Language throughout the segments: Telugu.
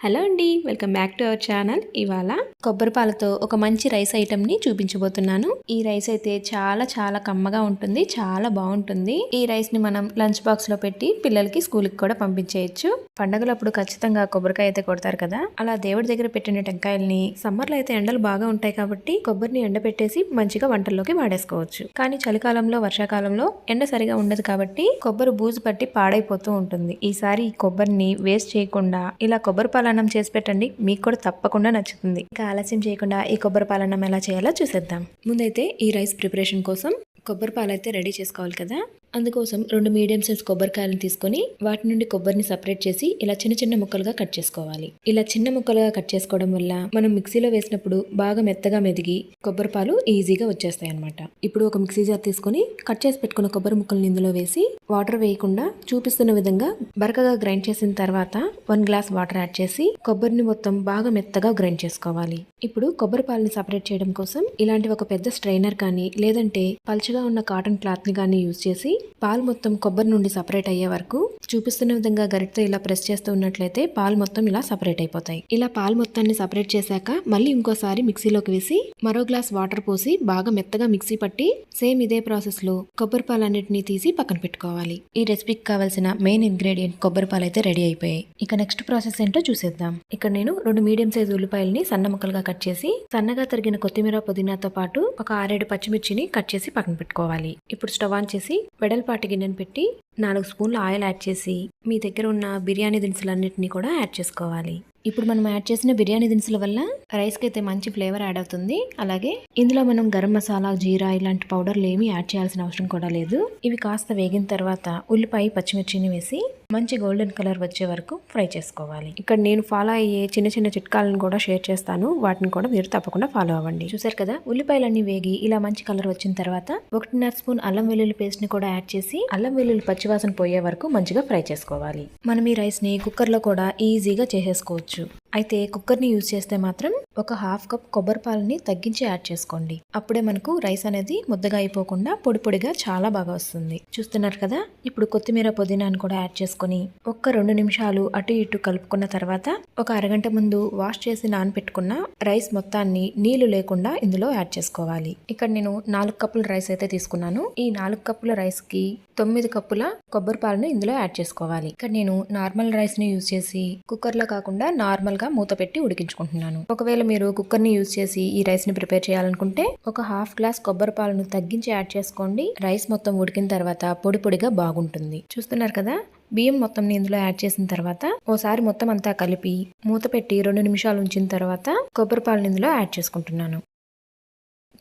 హలో అండి, welcome back to our channel. ఇవాళ కొబ్బరి పాలతో ఒక మంచి రైస్ ఐటమ్ని చూపించబోతున్నాను. ఈ రైస్ అయితే చాలా చాలా కమ్మగా ఉంటుంది, చాలా బాగుంటుంది. ఈ రైస్ని మనం లంచ్ బాక్స్లో పెట్టి పిల్లలకి స్కూల్కి కూడా పంపించేయచ్చు. పండగలప్పుడు ఖచ్చితంగా కొబ్బరికాయ అయితే కొడతారు కదా, అలా దేవుడి దగ్గర పెట్టిన టెంకాయల్ని సమ్మర్లో అయితే ఎండలు బాగా ఉంటాయి కాబట్టి కొబ్బరిని ఎండబెట్టేసి మంచిగా వంటల్లోకి వాడేసుకోవచ్చు. కానీ చలికాలంలో, వర్షాకాలంలో ఎండ సరిగా ఉండదు కాబట్టి కొబ్బరి బూజు పట్టి పాడైపోతూ ఉంటుంది. ఈసారి ఈ కొబ్బరిని వేస్ట్ చేయకుండా ఇలా కొబ్బరి పాలన్నం చేసి పెట్టండి, మీకు కూడా తప్పకుండా నచ్చుతుంది. ఇంకా ఆలస్యం చేయకుండా ఈ కొబ్బరి పాలన్నం ఎలా చేయాలో చూసేద్దాం. ముందైతే ఈ రైస్ ప్రిపరేషన్ కోసం కొబ్బరి పాలు అయితే రెడీ చేసుకోవాలి కదా. అందుకోసం 2 మీడియం సైజ్ కొబ్బరికాయలను తీసుకొని వాటి నుండి కొబ్బరిని సపరేట్ చేసి ఇలా చిన్న చిన్న ముక్కలుగా కట్ చేసుకోవాలి. ఇలా చిన్న ముక్కలుగా కట్ చేసుకోవడం వల్ల మనం మిక్సీలో వేసినప్పుడు బాగా మెత్తగా మెదిగి కొబ్బరి పాలు ఈజీగా వచ్చేస్తాయి అన్నమాట. ఇప్పుడు ఒక మిక్సీ జార్ తీసుకొని కట్ చేసి పెట్టుకున్న కొబ్బరి ముక్కల్ని ఇందులో వేసి వాటర్ వేయకుండా చూపిస్తున్న విధంగా బరకగా గ్రైండ్ చేసిన తర్వాత 1 గ్లాస్ వాటర్ యాడ్ చేసి కొబ్బరిని మొత్తం బాగా మెత్తగా గ్రైండ్ చేసుకోవాలి. ఇప్పుడు కొబ్బరి పాలని సపరేట్ చేయడం కోసం ఇలాంటి ఒక పెద్ద స్ట్రైనర్ కానీ లేదంటే పల్చగా ఉన్న కాటన్ క్లాత్ ని కానీ యూజ్ చేసి పాలు మొత్తం కొబ్బరి నుండి సపరేట్ అయ్యే వరకు చూపిస్తున్న విధంగా గరిటతో ఇలా ప్రెస్ చేస్తూ ఉన్నట్లయితే పాలు మొత్తం ఇలా సపరేట్ అయిపోతాయి. ఇలా పాలు మొత్తాన్ని సపరేట్ చేశాక మళ్ళీ ఇంకోసారి మిక్సీలోకి వేసి మరో గ్లాస్ వాటర్ పోసి బాగా మెత్తగా మిక్సీ పట్టి సేమ్ ఇదే ప్రాసెస్ లో కొబ్బరి పాలన్నిటిని తీసి పక్కన పెట్టుకోవాలి. ఈ రెసిపీకి కావాల్సిన మెయిన్ ఇంగ్రీడియంట్ కొబ్బరి పాలు అయితే రెడీ అయిపోయాయి. ఇక నెక్స్ట్ ప్రాసెస్ ఏంటో చూసేద్దాం. ఇక్కడ నేను 2 మీడియం సైజ్ ఉల్లిపాయల్ని సన్న ముక్కలుగా కట్ చేసి సన్నగా తరిగిన కొత్తిమీర, పుదీనాతో పాటు ఒక 6-7 పచ్చిమిర్చిని కట్ చేసి పక్కన పెట్టుకోవాలి. ఇప్పుడు స్టవ్ ఆన్ చేసి వెడల్పాటి గిన్నెను పెట్టి 4 స్పూన్ల ఆయిల్ యాడ్ చేసి మీ దగ్గర ఉన్న బిర్యానీ దినుసులన్నిటిని కూడా యాడ్ చేసుకోవాలి. ఇప్పుడు మనం యాడ్ చేసిన బిర్యానీ దినుసుల వల్ల రైస్కి అయితే మంచి ఫ్లేవర్ యాడ్ అవుతుంది. అలాగే ఇందులో మనం గరం మసాలా, జీరా ఇలాంటి పౌడర్లు ఏమీ యాడ్ చేయాల్సిన అవసరం కూడా లేదు. ఇవి కాస్త వేగిన తర్వాత ఉల్లిపాయ, పచ్చిమిర్చిని వేసి మంచి గోల్డెన్ కలర్ వచ్చే వరకు ఫ్రై చేసుకోవాలి. ఇక్కడ నేను ఫాలో అయ్యే చిన్న చిన్న చిట్కాలను కూడా షేర్ చేస్తాను, వాటిని కూడా మీరు తప్పకుండా ఫాలో అవ్వండి. చూసారు కదా, ఉల్లిపాయలన్నీ వేగి ఇలా మంచి కలర్ వచ్చిన తర్వాత 1.5 స్పూన్ అల్లం వెల్లుల్లి పేస్ట్ ని కూడా యాడ్ చేసి అల్లం వెల్లుల్లి పచ్చివాసన పోయే వరకు మంచిగా ఫ్రై చేసుకోవాలి. మనం ఈ రైస్ ని కుక్కర్ లో కూడా ఈజీగా చేసేసుకోవచ్చు. అయితే కుక్కర్ని యూజ్ చేస్తే మాత్రం ఒక 1/2 కప్ కొబ్బరి పాలని తగ్గించి యాడ్ చేసుకోండి. అప్పుడే మనకు రైస్ అనేది ముద్దగా అయిపోకుండా పొడి పొడిగా చాలా బాగా వస్తుంది. చూస్తున్నారు కదా, ఇప్పుడు కొత్తిమీర, పుదీనాను కూడా యాడ్ చేసుకుని ఒక్క 2 నిమిషాలు అటు ఇటు కలుపుకున్న తర్వాత ఒక అరగంట ముందు వాష్ చేసి నానబెట్టుకున్న రైస్ మొత్తాన్ని నీళ్లు లేకుండా ఇందులో యాడ్ చేసుకోవాలి. ఇక్కడ నేను 4 కప్పుల రైస్ అయితే తీసుకున్నాను. ఈ 4 కప్పుల రైస్ కి 9 కప్పుల కొబ్బరి పాలను ఇందులో యాడ్ చేసుకోవాలి. ఇక్కడ నేను నార్మల్ రైస్ ని యూజ్ చేసి కుక్కర్ లో కాకుండా నార్మల్ గా మూత పెట్టి ఉడికించుకుంటున్నాను. ఒకవేళ మీరు కుక్కర్ ని యూజ్ చేసి ఈ రైస్ ని ప్రిపేర్ చేయాలనుకుంటే ఒక 1/2 గ్లాస్ కొబ్బరి పాలను తగ్గించి యాడ్ చేసుకోండి. రైస్ మొత్తం ఉడికిన తర్వాత పొడి పొడిగా బాగుంటుంది. చూస్తున్నారు కదా, బియ్యం మొత్తం ఇందులో యాడ్ చేసిన తర్వాత ఓసారి మొత్తం అంతా కలిపి మూత పెట్టి 2 నిమిషాలు ఉంచిన తర్వాత కొబ్బరి పాలను ఇందులో యాడ్ చేసుకుంటున్నాను.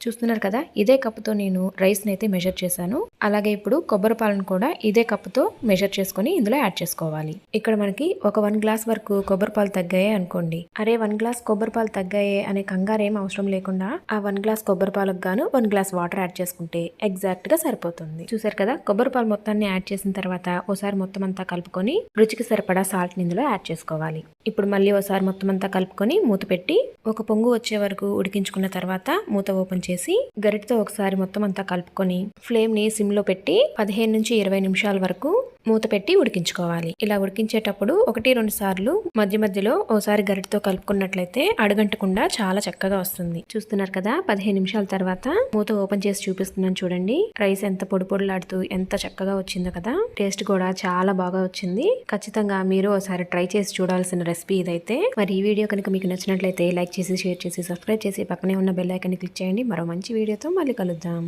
చూస్తున్నారు కదా, ఇదే కప్పుతో నేను రైస్ని అయితే మెజర్ చేశాను. అలాగే ఇప్పుడు కొబ్బరి పాలను కూడా ఇదే కప్పుతో మెజర్ చేసుకుని ఇందులో యాడ్ చేసుకోవాలి. ఇక్కడ మనకి ఒక 1 గ్లాస్ వరకు కొబ్బరి పాలు తగ్గాయి అనుకోండి. అరే 1 గ్లాస్ కొబ్బరి పాలు తగ్గాయి అనే కంగారు ఏం అవసరం లేకుండా ఆ 1 గ్లాస్ కొబ్బరి పాలకు గాను 1 గ్లాస్ వాటర్ యాడ్ చేసుకుంటే ఎగ్జాక్ట్ గా సరిపోతుంది. చూసారు కదా, కొబ్బరి పాలు మొత్తాన్ని యాడ్ చేసిన తర్వాత ఓసారి మొత్తం అంతా కలుపుకొని రుచికి సరిపడా సాల్ట్ ని ఇందులో యాడ్ చేసుకోవాలి. ఇప్పుడు మళ్ళీ ఓసారి మొత్తం అంతా కలుపుకొని మూత పెట్టి ఒక పొంగు వచ్చే వరకు ఉడికించుకున్న తర్వాత మూత ఓపెన్ చేసి గరిటతో ఒకసారి మొత్తం అంతా కలుపుకొని ఫ్లేమ్ ని సిమ్ లో పెట్టి 15 నుంచి 20 నిమిషాల వరకు మూత పెట్టి ఉడికించుకోవాలి. ఇలా ఉడికించేటప్పుడు 1-2 సార్లు మధ్య మధ్యలో ఓసారి గరిటతో కలుపుకున్నట్లయితే అడుగంటకుండా చాలా చక్కగా వస్తుంది. చూస్తున్నారు కదా, 15 నిమిషాల తర్వాత మూత ఓపెన్ చేసి చూపిస్తున్నాను చూడండి. రైస్ ఎంత పొడి పొడిలాడుతూ ఎంత చక్కగా వచ్చిందో కదా. టేస్ట్ కూడా చాలా బాగా వచ్చింది. ఖచ్చితంగా మీరు ఒకసారి ట్రై చేసి చూడాల్సిన రెసిపీ ఇదైతే. మరి ఈ వీడియో కనుక మీకు నచ్చినట్లయితే లైక్ చేసి, షేర్ చేసి, సబ్స్క్రైబ్ చేసి పక్కనే ఉన్న బెల్ ఐకాన్ ని క్లిక్ చేయండి. మరో మంచి వీడియోతో మళ్ళీ కలుద్దాం.